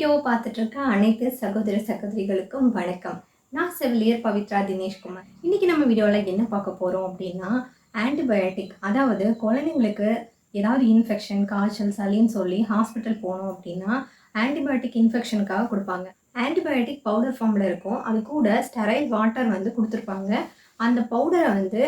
வீடியோவை பார்த்துட்டு இருக்க அனைத்து சகோதர சகோதரிகளுக்கும் வணக்கம். நான் செவிலியர் பவித்ரா தினேஷ்குமார். இன்னைக்கு நம்ம வீடியோவில் என்ன பார்க்க போகிறோம் அப்படின்னா, ஆன்டிபயோட்டிக், அதாவது குழந்தைங்களுக்கு ஏதாவது இன்ஃபெக்ஷன், காய்ச்சல், சளின்னு சொல்லி ஹாஸ்பிட்டல் போனோம் அப்படின்னா ஆன்டிபயோட்டிக் இன்ஃபெக்ஷனுக்காக கொடுப்பாங்க. ஆன்டிபயோட்டிக் பவுடர் ஃபார்மில் இருக்கும். அது கூட ஸ்டெரைல் வாட்டர் கொடுத்துருப்பாங்க. அந்த பவுடரை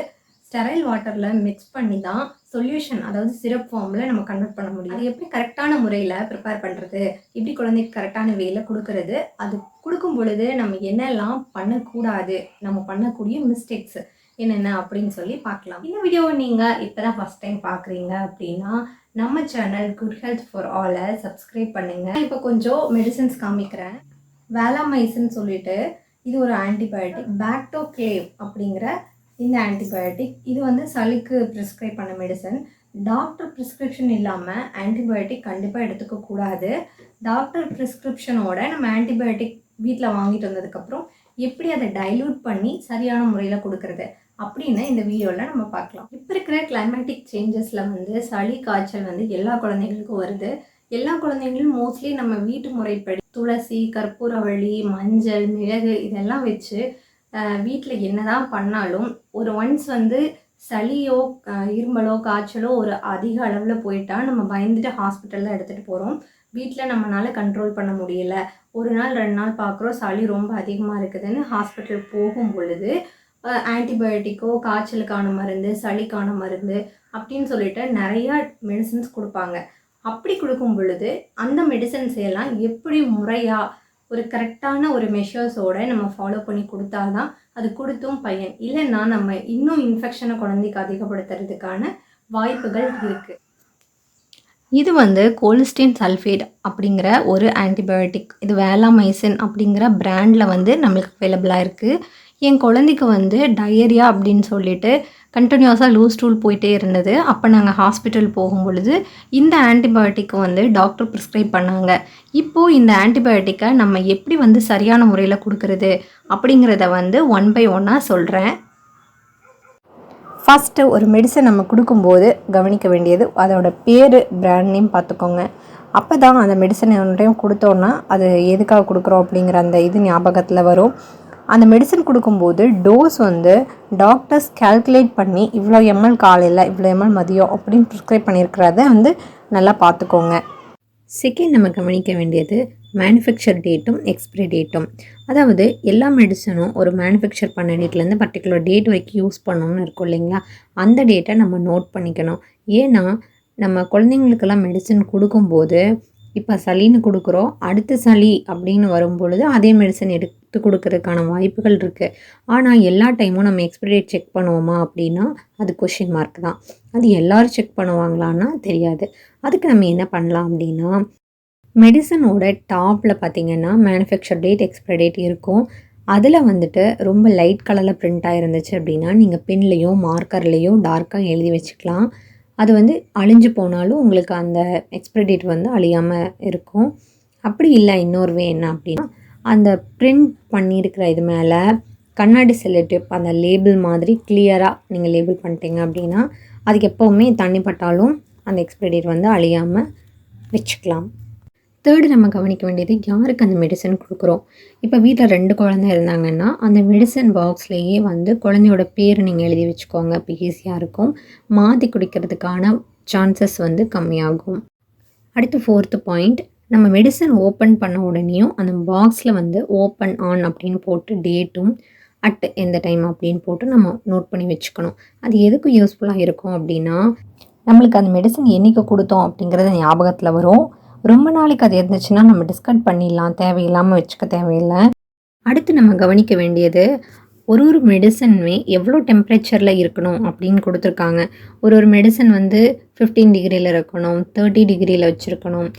ஸ்டெரைல் வாட்டரில் மிக்ஸ் பண்ணி தான் சொல்யூஷன், அதாவது சிரப் ஃபார்மில் நம்ம கன்வெர்ட் பண்ண முடியும். அது எப்படி கரெக்டான முறையில் ப்ரிப்பேர் பண்ணுறது, எப்படி குழந்தைக்கு கரெக்டான வேயில் கொடுக்கறது, அது கொடுக்கும் பொழுது நம்ம என்னெல்லாம் பண்ணக்கூடாது, நம்ம பண்ணக்கூடிய மிஸ்டேக்ஸ் என்னென்ன அப்படின்னு சொல்லி பார்க்கலாம். இந்த வீடியோவை நீங்கள் இப்போ தான் ஃபஸ்ட் டைம் பார்க்குறீங்க அப்படின்னா நம்ம சேனல் குட் ஹெல்த் ஃபார் ஆலை சப்ஸ்கிரைப் பண்ணுங்கள். இப்போ கொஞ்சம் மெடிசன்ஸ் காமிக்கிறேன். வேலாமைசின் சொல்லிட்டு இது ஒரு ஆன்டிபயோட்டிக். பேக்டோக்லேவ் அப்படிங்கிற இந்த ஆன்டிபயோட்டிக் இது சளிக்கு ப்ரிஸ்கிரைப் பண்ண மெடிசன். டாக்டர் ப்ரிஸ்கிரிப்ஷன் இல்லாமல் ஆன்டிபயோட்டிக் கண்டிப்பாக எடுத்துக்கக்கூடாது. டாக்டர் ப்ரிஸ்கிரிப்ஷனோட நம்ம ஆன்டிபயோட்டிக் வீட்டில் வாங்கிட்டு வந்ததுக்கப்புறம் எப்படி அதை டைல்யூட் பண்ணி சரியான முறையில் கொடுக்கறது அப்படின்னு இந்த வீடியோவில் நம்ம பார்க்கலாம். இப்போ இருக்கிற கிளைமேட்டிக் சேஞ்சஸில் சளி காய்ச்சல் எல்லா குழந்தைங்களுக்கும் வருது. எல்லா குழந்தைங்களும் மோஸ்ட்லி நம்ம வீட்டு முறைப்படி துளசி, கற்பூரவள்ளி, மஞ்சள், மிளகு இதெல்லாம் வச்சு வீட்டில் என்னதான் பண்ணாலும் ஒரு ஒன்ஸ் சளியோ இருமலோ காய்ச்சலோ ஒரு அதிக அளவில் போயிட்டா நம்ம பயந்துட்டு ஹாஸ்பிட்டலில் எடுத்துகிட்டு போகிறோம். வீட்டில் நம்மளால் கண்ட்ரோல் பண்ண முடியல, ஒரு நாள் 2 நாள் பார்க்குறோம் சளி ரொம்ப அதிகமாக இருக்குதுன்னு ஹாஸ்பிட்டல் போகும் பொழுது ஆன்டிபயோட்டிக்கோ, காய்ச்சலுக்கான மருந்து, சளிக்கான மருந்து அப்படின்னு சொல்லிட்டு நிறையா மெடிசன்ஸ் கொடுப்பாங்க. அப்படி கொடுக்கும் பொழுது அந்த மெடிசன்ஸ் எல்லாம் எப்படி முறையாக ஒரு கரெக்டான ஒரு மெஷர்ஸோடு நம்ம ஃபாலோ பண்ணி கொடுத்தாதான் அது கொடுத்தும் பயன். இல்லைன்னா நம்ம இன்னும் இன்ஃபெக்ஷனை குழந்தைக்கு அதிகப்படுத்துறதுக்கான வாய்ப்புகள் இருக்குது. இது கோலிஸ்டின் சல்ஃபேட் அப்படிங்கிற ஒரு ஆன்டிபயோட்டிக். இது வேலாமைசின் அப்படிங்கிற பிராண்டில் நம்மளுக்கு அவைலபிளாக இருக்குது. என் குழந்தைக்கு டயரியா அப்படின்னு சொல்லிட்டு கண்டினியூஸாக லூஸ் ஸ்டூல் போயிட்டே இருந்தது. அப்போ நாங்கள் ஹாஸ்பிட்டல் போகும் பொழுது இந்த ஆன்டிபயோட்டிக்கை டாக்டர் ப்ரிஸ்கிரைப் பண்ணாங்க. இப்போது இந்த ஆன்டிபயோட்டிக்கை நம்ம எப்படி சரியான முறையில் கொடுக்கறது அப்படிங்கிறத 1 by 1 சொல்கிறேன். ஃபஸ்ட்டு ஒரு மெடிசன் நம்ம கொடுக்கும்போது கவனிக்க வேண்டியது அதோட பேர், பிராண்ட் நேம் பார்த்துக்கோங்க. அப்போ தான் அந்த மெடிசன் ஒன்றையும் கொடுத்தோன்னா அது எதுக்காக கொடுக்குறோம் அப்படிங்கிற அந்த இது ஞாபகத்தில் வரும். அந்த மெடிசன் கொடுக்கும்போது டோஸ் டாக்டர்ஸ் கால்குலேட் பண்ணி இவ்வளோ எம்எல் காலையில், இவ்வளோ எம்எல் மதியம் அப்படின்னு ப்ரிஸ்கிரைப் பண்ணியிருக்கிறத நல்லா பார்த்துக்கோங்க. செகண்ட் நம்ம கவனிக்க வேண்டியது மேனுஃபேக்சர் டேட்டும் எக்ஸ்பிரி டேட்டும். அதாவது எல்லா மெடிசனும் ஒரு மேனுஃபேக்சர் பண்ண டேட்லேருந்து பர்டிகுலர் டேட் வரைக்கும் யூஸ் பண்ணணும்னு இருக்கும் இல்லைங்களா, அந்த டேட்டை நம்ம நோட் பண்ணிக்கணும். ஏன்னா நம்ம குழந்தைங்களுக்கெல்லாம் மெடிசன் கொடுக்கும்போது இப்போ சளின்னு கொடுக்குறோம், அடுத்த சளி அப்படின்னு வரும்பொழுது அதே மெடிசன் எடுத்து கொடுக்கறதுக்கான வாய்ப்புகள் இருக்குது. ஆனால் எல்லா டைமும் நம்ம எக்ஸ்பிரி டேட் செக் பண்ணுவோமா அப்படின்னா அது கொஷின் மார்க் தான். அது எல்லோரும் செக் பண்ணுவாங்களான்னா தெரியாது. அதுக்கு நம்ம என்ன பண்ணலாம் அப்படின்னா, மெடிசனோட டாப்பில் பார்த்திங்கன்னா மேனுஃபேக்சர் டேட், எக்ஸ்பிரி டேட் இருக்கும். அதில் ரொம்ப லைட் கலரில் பிரிண்ட் ஆகிருந்துச்சு அப்படின்னா நீங்கள் பென்லேயோ மார்க்கர்லேயோ டார்க்காக எழுதி வச்சுக்கலாம். அது அழிஞ்சு போனாலும் உங்களுக்கு அந்த எக்ஸ்பிரி டேட் அழியாமல் இருக்கும். அப்படி இல்லை இன்னொரு வே என்ன அப்படின்னா, அந்த பிரிண்ட் பண்ணியிருக்கிற இது மேலே கண்ணாடி செல்லோடேப் அந்த லேபிள் மாதிரி கிளியராக நீங்கள் லேபிள் பண்ணிட்டீங்க அப்படின்னா அதுக்கு எப்போவுமே தண்ணி பட்டாலும் அந்த எக்ஸ்பிரி டேட் அழியாமல் வச்சுக்கலாம். தேர்டு நம்ம கவனிக்க வேண்டியது யாருக்கு அந்த மெடிசன் கொடுக்குறோம். இப்போ வீட்டில் 2 குழந்தை இருந்தாங்கன்னா அந்த மெடிசன் பாக்ஸ்லேயே குழந்தையோட பேர் நீங்கள் எழுதி வச்சுக்கோங்க. இப்போ ஈஸியாக இருக்கும், மாற்றி குடிக்கிறதுக்கான சான்சஸ் கம்மியாகும். அடுத்து 4th பாயிண்ட், நம்ம மெடிசன் ஓப்பன் பண்ண உடனேயும் அந்த பாக்ஸில் ஓப்பன் ஆன் அப்படின்னு போட்டு டேட்டும் அட் எந்த டைம் அப்படின்னு போட்டு நம்ம நோட் பண்ணி வச்சுக்கணும். அது எதுக்கு யூஸ்ஃபுல்லாக இருக்கும் அப்படின்னா, நம்மளுக்கு அந்த மெடிசன் என்றைக்கு கொடுத்தோம் அப்படிங்கிறது ஞாபகத்தில் வரும். ரொம்ப நாளைக்கு அது இருந்துச்சுன்னா நம்ம டிஸ்கார்ட் பண்ணிடலாம், தேவையில்லாமல் வச்சுக்க தேவையில்லை. அடுத்து நம்ம கவனிக்க வேண்டியது ஒரு மெடிசனுமே எவ்வளோ டெம்பரேச்சரில் இருக்கணும் அப்படின்னு கொடுத்துருக்காங்க. ஒரு மெடிசன் 15 டிகிரியில் இருக்கணும், 30 டிகிரியில் வச்சுருக்கணும்,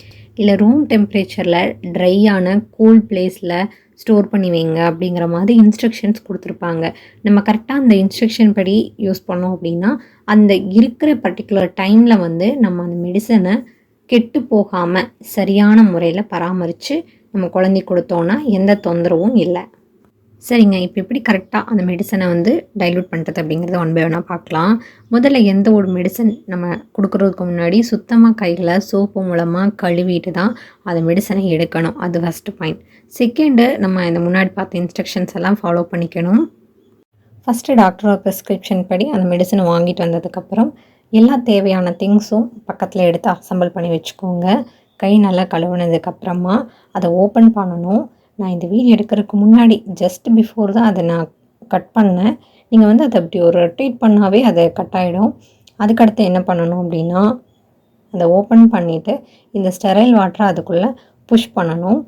இல்லை ரூம் டெம்பரேச்சரில் ட்ரையான கூல் பிளேஸில் ஸ்டோர் பண்ணி வைங்க அப்படிங்கிற மாதிரி இன்ஸ்ட்ரக்ஷன்ஸ் கொடுத்துருப்பாங்க. நம்ம கரெக்டாக அந்த இன்ஸ்ட்ரக்ஷன் படி யூஸ் பண்ணோம் அப்படின்னா அந்த இருக்கிற பர்டிகுலர் டைமில் நம்ம அந்த மெடிசனை கெட்டு போகாமல் சரியான முறையில் பராமரித்து நம்ம குழந்தைக்கு கொடுத்தோன்னா எந்த தொந்தரவும் இல்லை. சரிங்க. இப்போ எப்படி கரெக்டாக அந்த மெடிசனை வந்து டைல்யூட் பண்ணுறது அப்படிங்கிறத ஒன் பை ஒன்னாக பார்க்கலாம். முதல்ல எந்த ஒரு மெடிசன் நம்ம கொடுக்குறதுக்கு முன்னாடி சுத்தமாக கைகளை சோப்பு மூலமாக கழுவிட்டு தான் அந்த மெடிசனை எடுக்கணும். அது ஃபஸ்ட்டு பாயிண்ட். செகண்டு, நம்ம இந்த முன்னாடி பார்த்த இன்ஸ்ட்ரக்ஷன்ஸ் எல்லாம் ஃபாலோ பண்ணிக்கணும். ஃபஸ்ட்டு டாக்டரோட ப்ரிஸ்கிரிப்ஷன் படி அந்த மெடிசனை வாங்கிட்டு வந்ததுக்கப்புறம் எல்லா தேவையான திங்ஸும் பக்கத்தில் எடுத்து அசம்பிள் பண்ணி வச்சுக்கோங்க. கை நல்லா கழுவுனதுக்கப்புறமா அதை ஓப்பன் பண்ணணும். நான் இந்த வீடியோ எடுக்கிறதுக்கு முன்னாடி ஜஸ்ட் பிஃபோர் தான் அதை நான் கட் பண்ணேன். நீங்கள் வந்து அதை அப்படி ஒரு ரொட்டேட் பண்ணாவே அதை கட் ஆகிடும். அதுக்கடுத்து என்ன பண்ணணும் அப்படின்னா, அதை ஓப்பன் பண்ணிவிட்டு இந்த ஸ்டெரைல் வாட்டரை அதுக்குள்ளே புஷ் பண்ணணும்.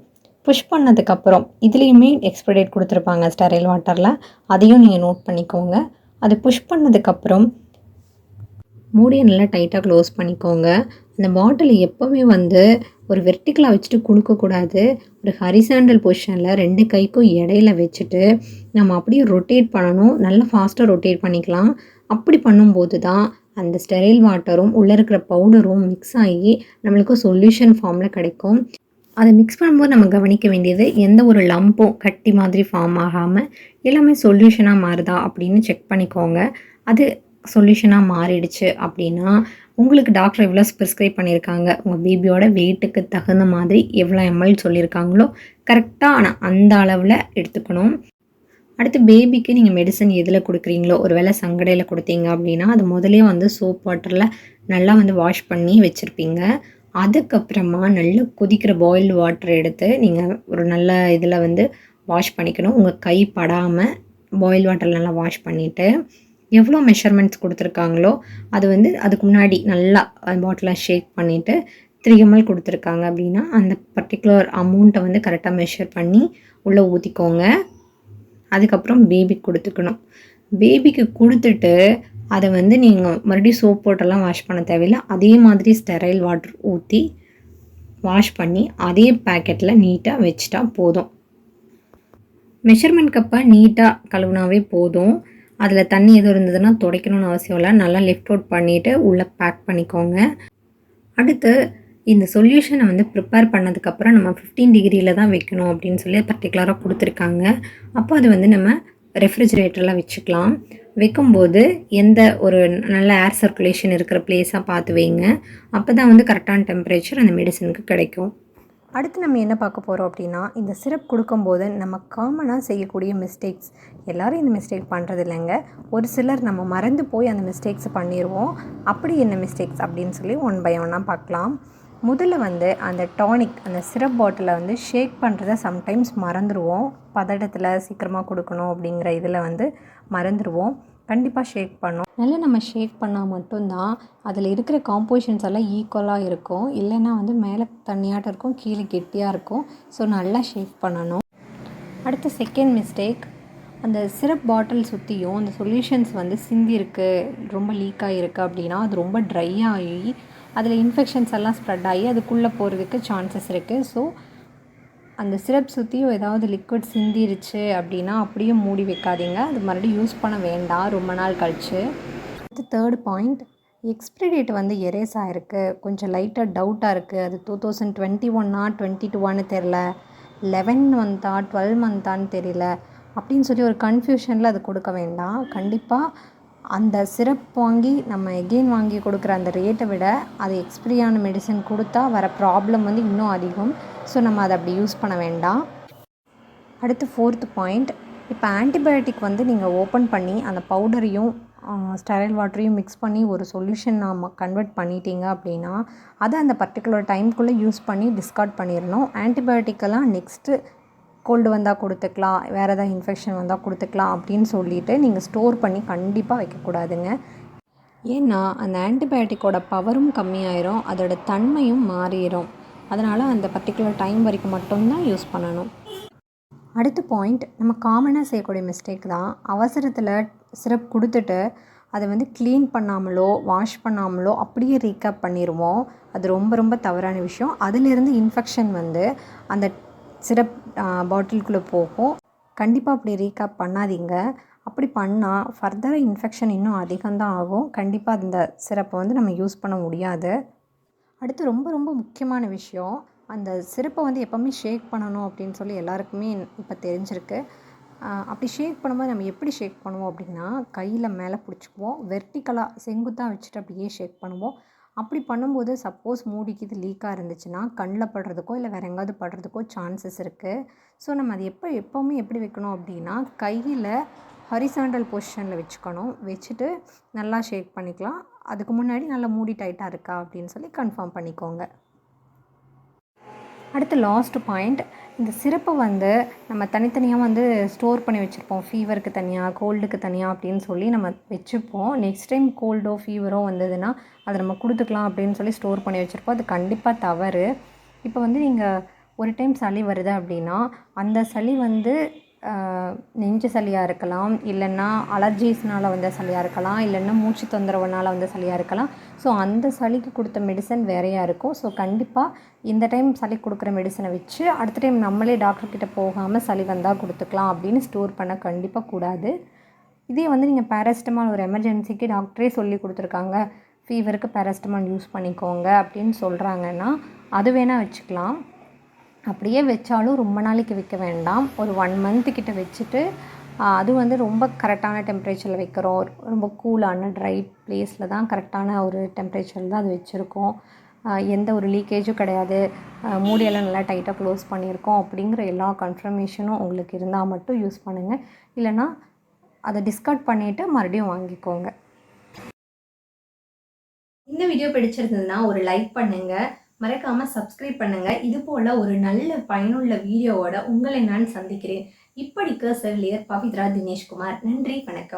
புஷ் பண்ணதுக்கப்புறம் இதுலேயுமே எக்ஸ்பைரி டேட் கொடுத்துருப்பாங்க ஸ்டெரைல் வாட்டரில், அதையும் நீங்கள் நோட் பண்ணிக்கோங்க. அது புஷ் பண்ணதுக்கப்புறம் மூடியை நல்லா டைட்டாக க்ளோஸ் பண்ணிக்கோங்க. அந்த பாட்டில் எப்போவுமே வந்து ஒரு வெர்டிக்கலாக வச்சுட்டு கொடுக்கக்கூடாது. ஒரு ஹரிசாண்டல் பொசிஷனில் 2 கைக்கும் இடையில வச்சுட்டு நம்ம அப்படியே ரொட்டேட் பண்ணணும். நல்லா ஃபாஸ்ட்டாக ரொட்டேட் பண்ணிக்கலாம். அப்படி பண்ணும்போது தான் அந்த ஸ்டெரைல் வாட்டரும் உள்ளே இருக்கிற பவுடரும் மிக்ஸ் ஆகி நம்மளுக்கு சொல்யூஷன் ஃபார்மில் கிடைக்கும். அதை மிக்ஸ் பண்ணும்போது நம்ம கவனிக்க வேண்டியது, எந்த ஒரு லம்பும் கட்டி மாதிரி ஃபார்ம் ஆகாமல் எல்லாமே சொல்யூஷனாக மாறுதா அப்படின்னு செக் பண்ணிக்கோங்க. அது சொல்யூஷனாக மாறிடுச்சு அப்படின்னா உங்களுக்கு டாக்டர் எவ்வளோ ப்ரிஸ்கிரைப் பண்ணியிருக்காங்க, உங்கள் பேபியோட வெயிட்டுக்கு தகுந்த மாதிரி எவ்வளோ எம்எல் சொல்லியிருக்காங்களோ கரெக்டாக ஆனால் அந்த அளவில் எடுத்துக்கணும். அடுத்து பேபிக்கு நீங்கள் மெடிசன் எதில் கொடுக்குறீங்களோ, ஒரு வேளை சங்கடையில் கொடுத்தீங்க அப்படின்னா அது முதலே வந்து சோப் வாட்டரில் நல்லா வந்து வாஷ் பண்ணி வச்சுருப்பீங்க. அதுக்கப்புறமா நல்லா கொதிக்கிற பாயில்டு வாட்டர் எடுத்து நீங்கள் ஒரு நல்ல இதில் வந்து வாஷ் பண்ணிக்கணும். உங்கள் கை படாமல் பாயில் வாட்டரில் நல்லா வாஷ் பண்ணிவிட்டு எவ்வளோ மெஷர்மெண்ட்ஸ் கொடுத்துருக்காங்களோ அது வந்து அதுக்கு முன்னாடி நல்லா பாட்டிலாக ஷேக் பண்ணிவிட்டு 3 ml கொடுத்துருக்காங்க அப்படின்னா அந்த பர்டிகுலர் அமௌண்ட்டை வந்து கரெக்டாக மெஷர் பண்ணி உள்ளே ஊற்றிக்கோங்க. அதுக்கப்புறம் பேபிக்கு கொடுத்துக்கணும். பேபிக்கு கொடுத்துட்டு அதை வந்து நீங்கள் மறுபடியும் சோப் போட்டெல்லாம் வாஷ் பண்ண தேவையில்லை. அதே மாதிரி ஸ்டெரைல் வாட்டர் ஊற்றி வாஷ் பண்ணி அதே பேக்கெட்டில் நீட்டாக வச்சுட்டா போதும். மெஷர்மெண்ட் கப்பை நீட்டாக கழுவுனாவே போதும். அதில் தண்ணி எதுவும் இருந்ததுன்னா துடைக்கணும்னு அவசியம் இல்லை. நல்லா லிஃப்ட் அவுட் பண்ணிவிட்டு உள்ளே பேக் பண்ணிக்கோங்க. அடுத்து இந்த சொல்யூஷனை வந்து ப்ரிப்பேர் பண்ணதுக்கப்புறம் நம்ம 15 டிகிரியில் தான் வைக்கணும் அப்படின்னு சொல்லி பர்டிகுலராக கொடுத்துருக்காங்க. அப்போ அது வந்து நம்ம ரெஃப்ரிஜிரேட்டரில் வச்சுக்கலாம். வைக்கும்போது எந்த ஒரு நல்ல ஏர் சர்க்குலேஷன் இருக்கிற பிளேஸாக பார்த்து வைங்க. அப்போ தான் வந்து கரெக்டான டெம்பரேச்சர் அந்த மெடிசனுக்கு கிடைக்கும். அடுத்து நம்ம என்ன பார்க்க போகிறோம் அப்படின்னா, இந்த சிரப் கொடுக்கும்போது நம்ம காமனாக செய்யக்கூடிய மிஸ்டேக்ஸ். எல்லோரும் இந்த மிஸ்டேக் பண்ணுறது இல்லைங்க. ஒரு சிலர் நம்ம மறந்து போய் அந்த மிஸ்டேக்ஸை பண்ணிடுவோம். அப்படி என்ன மிஸ்டேக்ஸ் அப்படின்னு சொல்லி ஒன் பை ஒன்னாக பார்க்கலாம். முதல்ல வந்து அந்த டானிக், அந்த சிரப் பாட்டிலை வந்து ஷேக் பண்ணுறத சம்டைம்ஸ் மறந்துடுவோம். பதட்டத்தில் சீக்கிரமாக கொடுக்கணும் அப்படிங்கிற இதில் வந்து மறந்துடுவோம். கண்டிப்பாக ஷேக் பண்ணோம். நல்லா நம்ம ஷேக் பண்ணால் மட்டும்தான் அதில் இருக்கிற காம்போசிஷன்ஸ் எல்லாம் ஈக்குவலாக இருக்கும். இல்லைன்னா வந்து மேலே தண்ணியாட்டம் இருக்கும், கீழே கெட்டியாக இருக்கும். ஸோ நல்லா ஷேக் பண்ணணும். அடுத்த செகண்ட் மிஸ்டேக், அந்த சிரப் பாட்டில் சுற்றியும் அந்த சொல்யூஷன்ஸ் வந்து சிந்தி இருக்குது, ரொம்ப லீக் ஆகிருக்கு அப்படின்னா அது ரொம்ப ட்ரை ஆகி அதில் இன்ஃபெக்ஷன்ஸ் எல்லாம் ஸ்ப்ரெட் ஆகி அதுக்குள்ளே போகிறதுக்கு சான்சஸ் இருக்குது. ஸோ அந்த சிரப் சுற்றியும் ஏதாவது லிக்விட் சிந்திருச்சு அப்படின்னா அப்படியே மூடி வைக்காதீங்க. அது மறுபடியும் யூஸ் பண்ண வேண்டாம் ரொம்ப நாள் கழிச்சு. அடுத்து தேர்ட் பாயிண்ட், எக்ஸ்பிரி டேட் வந்து எரேஸ் ஆகிருக்கு. கொஞ்சம் லைட்டாக டவுட்டாக இருக்குது. அது 2021 22 தெரில, 11 மந்த்தா 12 மந்த்தான்னு தெரியல அப்படின்னு சொல்லி ஒரு கன்ஃபியூஷனில் அது கொடுக்க வேண்டாம். கண்டிப்பாக அந்த சிரப் வாங்கி நம்ம எகெயின் வாங்கி கொடுக்குற அந்த ரேட்டை விட அது எக்ஸ்பிரியான மெடிசன் கொடுத்தா வர ப்ராப்ளம் வந்து இன்னும் அதிகம். ஸோ நம்ம அதை அப்படி யூஸ் பண்ண வேண்டாம். அடுத்து ஃபோர்த் பாயிண்ட், இப்போ ஆன்டிபயோட்டிக் வந்து நீங்கள் ஓப்பன் பண்ணி அந்த பவுடரையும் ஸ்டெரைல் வாட்டரையும் மிக்ஸ் பண்ணி ஒரு சொல்யூஷன் நம்ம கன்வெர்ட் பண்ணிட்டீங்க அப்படின்னா அதை அந்த பர்டிகுலர் டைம்குள்ளே யூஸ் பண்ணி டிஸ்கார்ட் பண்ணிடணும். ஆன்டிபயோட்டிக்கெல்லாம் நெக்ஸ்ட்டு கோல்டு வந்தால் கொடுத்துக்கலாம், வேறு ஏதாவது இன்ஃபெக்ஷன் வந்தால் கொடுத்துக்கலாம் அப்படின்னு சொல்லிவிட்டு நீங்கள் ஸ்டோர் பண்ணி கண்டிப்பாக வைக்கக்கூடாதுங்க. ஏன்னா அந்த ஆன்டிபயோட்டிக்கோட பவரும் கம்மியாயிரும், அதோட தன்மையும் மாறிடும். அதனால் அந்த பர்டிகுலர் டைம் வரைக்கும் மட்டும்தான் யூஸ் பண்ணணும். அடுத்த பாயிண்ட், நம்ம காமனாக செய்யக்கூடிய மிஸ்டேக் தான். அவசரத்தில் சிரப் கொடுத்துட்டு அதை வந்து க்ளீன் பண்ணாமலோ வாஷ் பண்ணாமலோ அப்படியே ரீகேப் பண்ணிடுவோம். அது ரொம்ப ரொம்ப தவறான விஷயம். அதிலிருந்து இன்ஃபெக்ஷன் வந்து அந்த சிரப் பாட்டிலுக்குள்ளே போகும். கண்டிப்பாக அப்படி ரீகேப் பண்ணாதீங்க. அப்படி பண்ணால் ஃபர்தராக இன்ஃபெக்ஷன் இன்னும் அதிகம்தான் ஆகும். கண்டிப்பாக அந்த சிரப்பை வந்து நம்ம யூஸ் பண்ண முடியாது. அடுத்து ரொம்ப ரொம்ப முக்கியமான விஷயம், அந்த சிரப்பை வந்து எப்போவுமே ஷேக் பண்ணணும் அப்படின்னு சொல்லி எல்லாருக்குமே இப்போ தெரிஞ்சிருக்கு. அப்படி ஷேக் பண்ணும்போது நம்ம எப்படி ஷேக் பண்ணுவோம் அப்படின்னா, கையில் மேலே பிடிச்சிக்குவோம், வெர்டிக்கலாக செங்குத்தாக வச்சுட்டு அப்படியே ஷேக் பண்ணுவோம். அப்படி பண்ணும்போது சப்போஸ் மூடிக்கு இது லீக்காக இருந்துச்சுன்னா கண்ணில் படுறதுக்கோ இல்லை வேறு எங்கேயாவது படுறதுக்கோ சான்சஸ் இருக்குது. ஸோ நம்ம அது எப்போவுமே எப்படி வைக்கணும் அப்படின்னா, கையில் ஹரிசாண்டல் பொசிஷனில் வச்சுக்கணும். வச்சுட்டு நல்லா ஷேக் பண்ணிக்கலாம். அதுக்கு முன்னாடி நல்லா மூடி டைட்டாக இருக்கா அப்படின்னு சொல்லி கன்ஃபார்ம் பண்ணிக்கோங்க. அடுத்து லாஸ்ட் பாயிண்ட், இந்த சிரப்பை நம்ம தனித்தனியாக ஸ்டோர் பண்ணி வச்சுருப்போம். ஃபீவருக்கு தனியாக, கோல்டுக்கு தனியாக அப்படின்னு சொல்லி நம்ம வச்சுப்போம். நெக்ஸ்ட் டைம் கோல்டோ ஃபீவரோ வந்ததுன்னா அதை நம்ம கொடுத்துக்கலாம் அப்படின்னு சொல்லி ஸ்டோர் பண்ணி வச்சுருப்போம். அது கண்டிப்பாக தவறு. இப்போ நீங்கள் ஒரு டைம் சளி வருது அப்படின்னா அந்த சளி நெஞ்சு சளியாக இருக்கலாம், இல்லைன்னா அலர்ஜிஸ்னால் வந்த சளியாக இருக்கலாம், இல்லைன்னா மூச்சு தொந்தரவுனால் வந்த சளியாக இருக்கலாம். ஸோ அந்த சளிக்கு கொடுத்த மெடிசன் வேறையாக இருக்கும். ஸோ கண்டிப்பாக இந்த டைம் சளி கொடுக்குற மெடிசனை வச்சு அடுத்த டைம் நம்மளே டாக்டர்கிட்ட போகாமல் சளி வந்தால் கொடுத்துக்கலாம் அப்படின்னு ஸ்டோர் பண்ண கண்டிப்பாக கூடாது. இதே நீங்கள் பேராசிட்டமால் ஒரு எமர்ஜென்சிக்கு டாக்டரே சொல்லி கொடுத்துருக்காங்க, ஃபீவருக்கு பேராசிட்டமால் யூஸ் பண்ணிக்கோங்க அப்படின்னு சொல்கிறாங்கன்னா அது வேணால் வச்சுக்கலாம். அப்படியே வச்சாலும் ரொம்ப நாளைக்கு வைக்க வேண்டாம். ஒரு 1 மந்த்து கிட்ட வச்சுட்டு அது ரொம்ப கரெக்டான டெம்பரேச்சரில் வைக்கிறோம். ரொம்ப கூலான ட்ரை ப்ளேஸில் தான் கரெக்டான ஒரு டெம்பரேச்சரில் தான் அது வச்சுருக்கோம். எந்த ஒரு லீக்கேஜும் கிடையாது, மூடியெல்லாம் நல்லா டைட்டாக க்ளோஸ் பண்ணியிருக்கோம் அப்படிங்கிற எல்லா கன்ஃபர்மேஷனும் உங்களுக்கு இருந்தால் மட்டும் யூஸ் பண்ணுங்கள். இல்லைனா அதை டிஸ்கார்ட் பண்ணிவிட்டு மறுபடியும் வாங்கிக்கோங்க. இந்த வீடியோ பிடிச்சிருந்ததுன்னா ஒரு லைக் பண்ணுங்கள், மறக்காமல் சப்ஸ்கிரைப் பண்ணுங்கள். இது போல் ஒரு நல்ல பயனுள்ள வீடியோவோட உங்களை நான் சந்திக்கிறேன். இப்படிக்கு செவிலியர் பவித்ரா தினேஷ்குமார். நன்றி, வணக்கம்.